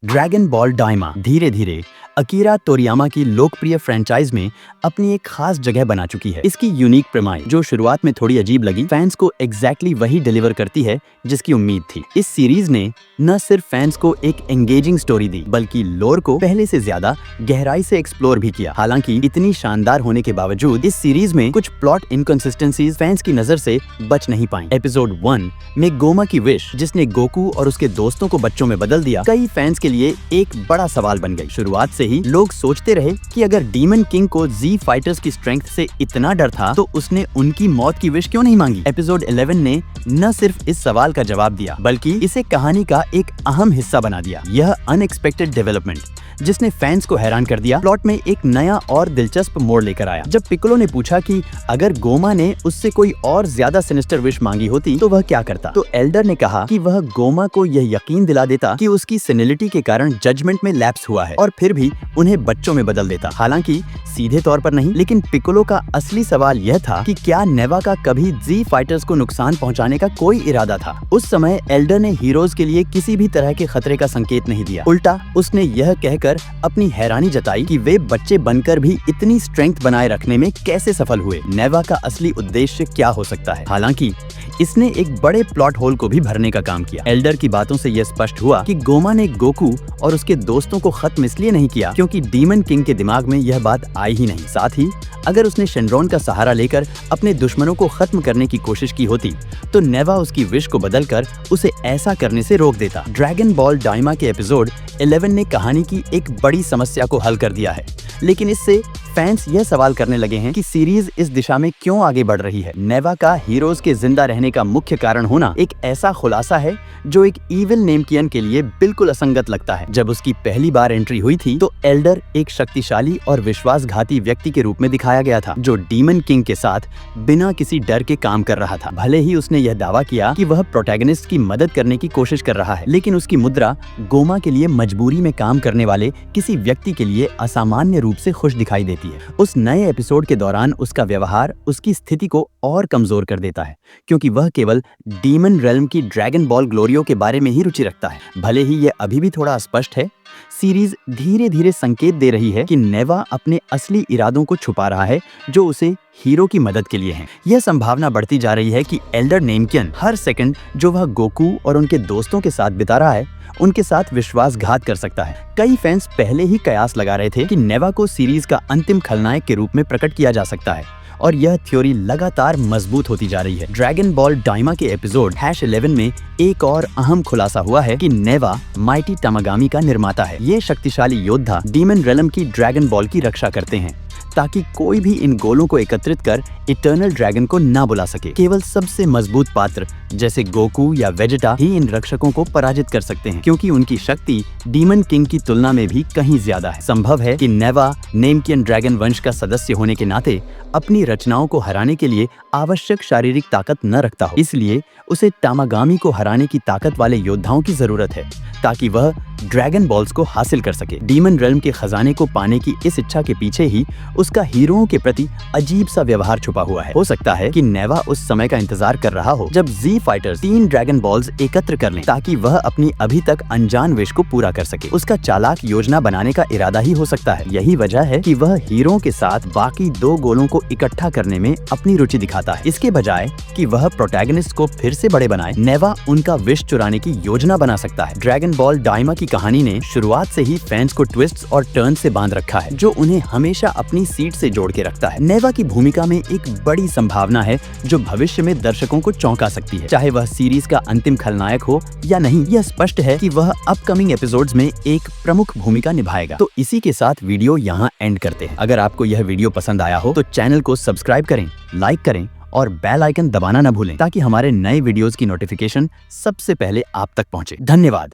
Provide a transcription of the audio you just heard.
Dragon ball डाइमा धीरे धीरे Akira तोरियामा की लोकप्रिय फ्रेंचाइज में अपनी एक खास जगह बना चुकी है। इसकी यूनिक प्रेमाइस, जो शुरुआत में थोड़ी अजीब लगी, फैंस को एग्जैक्टली वही डिलीवर करती है जिसकी उम्मीद थी। इस सीरीज ने न सिर्फ फैंस को एक एंगेजिंग स्टोरी दी, बल्कि लोर को पहले से ज्यादा गहराई से एक्सप्लोर भी किया। हालांकि इतनी शानदार होने के बावजूद इस सीरीज में कुछ प्लॉट इनकंसिस्टेंसीज फैंस की नजर से बच नहीं पाई। एपिसोड 1 में गोमा की विश, जिसने गोकू और उसके दोस्तों को बच्चों में बदल दिया, कई फैंस के लिए एक बड़ा सवाल बन गई। शुरुआत से ही लोग सोचते रहे कि अगर डीमन किंग को जी फाइटर्स की स्ट्रेंथ से इतना डर था तो उसने उनकी मौत की विश क्यों नहीं मांगी। एपिसोड 11 ने न सिर्फ इस सवाल का जवाब दिया, बल्कि इसे कहानी का एक अहम हिस्सा बना दिया। यह अनएक्सपेक्टेड डेवलपमेंट जिसने फैंस को हैरान कर दिया, प्लॉट में एक नया और दिलचस्प मोड़ लेकर आया। जब पिकोलो ने पूछा कि अगर गोमा ने उससे कोई और ज्यादा सिनिस्टर विश मांगी होती तो वह क्या करता, तो एल्डर ने कहा कि वह गोमा को यह यकीन दिला देता कि उसकी सेनिलिटी के कारण जजमेंट में लैप्स हुआ है, और फिर भी उन्हें बच्चों में बदल देता। हालांकि सीधे तौर पर नहीं, लेकिन पिकोलो का असली सवाल यह था कि क्या नेवा का कभी जी फाइटर्स को नुकसान पहुंचाने का कोई इरादा था। उस समय एल्डर ने हीरोज के लिए किसी भी तरह के खतरे का संकेत नहीं दिया। उल्टा उसने यह कहकर अपनी हैरानी जताई कि वे बच्चे बनकर भी इतनी स्ट्रेंथ बनाए रखने में कैसे सफल हुए। नेवा का असली उद्देश्य क्या हो सकता है। हालांकि इसने एक बड़े प्लॉट होल को भी भरने का काम किया। एल्डर की बातों से यह स्पष्ट हुआ कि गोमा ने गोकू और उसके दोस्तों को खत्म इसलिए नहीं किया क्योंकि डीमन किंग के दिमाग में यह बात आई ही नहीं। साथ ही अगर उसने शेनरॉन का सहारा लेकर अपने दुश्मनों को खत्म करने की कोशिश की होती तो नेवा उसकी विश को बदलकर उसे ऐसा करने से रोक देता। ड्रैगन बॉल डाइमा के एपिसोड 11 ने कहानी की एक बड़ी समस्या को हल कर दिया है, लेकिन इससे फैंस यह सवाल करने लगे हैं कि सीरीज इस दिशा में क्यों आगे बढ़ रही है। नेवा का हीरोज के जिंदा रहने का मुख्य कारण होना एक ऐसा खुलासा है जो एक इविल नेमकियन के लिए बिल्कुल असंगत लगता है। जब उसकी पहली बार एंट्री हुई थी तो एल्डर एक शक्तिशाली और विश्वासघाती व्यक्ति के रूप में दिखाया गया था, जो डीमन किंग के साथ बिना किसी डर के काम कर रहा था। भले ही उसने यह दावा किया कि वह प्रोटैगनिस्ट की मदद करने की कोशिश कर रहा है, लेकिन उसकी मुद्रा गोमा के लिए मजबूरी में काम करने वाले किसी व्यक्ति के लिए असामान्य रूप से खुश दिखाई देती है। उस नए एपिसोड के दौरान उसका व्यवहार उसकी स्थिति को और कमजोर कर देता है, क्योंकि वह केवल डीमन रेल्म की ड्रैगन बॉल ग्लोरियो के बारे में ही रुचि रखता है। भले ही यह अभी भी थोड़ा अस्पष्ट है, सीरीज धीरे धीरे संकेत दे रही है कि नेवा अपने असली इरादों को छुपा रहा है जो उसे हीरो की मदद के लिए हैं। यह संभावना बढ़ती जा रही है कि एल्डर नेमकियन हर सेकंड जो वह गोकू और उनके दोस्तों के साथ बिता रहा है उनके साथ विश्वासघात कर सकता है। कई फैंस पहले ही कयास लगा रहे थे कि नेवा को सीरीज का अंतिम खलनायक के रूप में प्रकट किया जा सकता है, और यह थ्योरी लगातार मजबूत होती जा रही है। ड्रैगन बॉल डाइमा के एपिसोड #11 में एक और अहम खुलासा हुआ है कि नेवा माइटी तमागामी का निर्माता है। ये शक्तिशाली योद्धा डीमन रेलम की ड्रैगन बॉल की रक्षा करते हैं ताकि कोई भी इन गोलों को एकत्रित कर इटर्नल ड्रैगन को ना बुला सके। केवल सबसे मजबूत पात्र जैसे गोकू या वेजिटा ही इन रक्षकों को पराजित कर सकते हैं, क्योंकि उनकी शक्ति डीमन किंग की तुलना में भी कहीं ज्यादा है। संभव है कि नेवा नेमकियन ड्रैगन वंश का सदस्य होने के नाते अपनी रचनाओं को हराने के लिए आवश्यक शारीरिक ताकत न रखता हो, इसलिए उसे तामागामी को हराने की ताकत वाले योद्धाओं की जरूरत है ताकि वह ड्रैगन बॉल्स को हासिल कर सके। डीमन रेल्म के खजाने को पाने की इस इच्छा के पीछे ही उसका हीरोओं के प्रति अजीब सा व्यवहार छुपा हुआ है। हो सकता है कि नेवा उस समय का इंतजार कर रहा हो जब जी फाइटर्स 3 ड्रैगन बॉल्स एकत्र कर लें ताकि वह अपनी अभी तक अनजान विश को पूरा कर सके। उसका चालाक योजना बनाने का इरादा ही हो सकता है। यही वजह है कि वह हीरोओं के साथ बाकी 2 गोलों को इकट्ठा करने में अपनी रुचि दिखाता है। इसके बजाय कि वह प्रोटैगनिस्ट को फिर से बड़े बनाए, नेवा उनका विश चुराने की योजना बना सकता है। ड्रैगन बॉल डाइमा की कहानी ने शुरुआत से ही फैंस को ट्विस्ट्स और टर्न से बांध रखा है, जो उन्हें हमेशा अपनी सीट से जोड़ के रखता है। नेवा की भूमिका में एक बड़ी संभावना है जो भविष्य में दर्शकों को चौंका सकती है, चाहे वह सीरीज का अंतिम खलनायक हो या नहीं। यह स्पष्ट है कि वह अपकमिंग एपिसोड्स में एक प्रमुख भूमिका निभाएगा। तो इसी के साथ वीडियो यहाँ एंड करते हैं। अगर आपको यह वीडियो पसंद आया हो तो चैनल को सब्सक्राइब करें, लाइक करें और बेल आइकन दबाना न भूलें ताकि हमारे नए वीडियोस की नोटिफिकेशन सबसे पहले आप तक पहुंचे। धन्यवाद।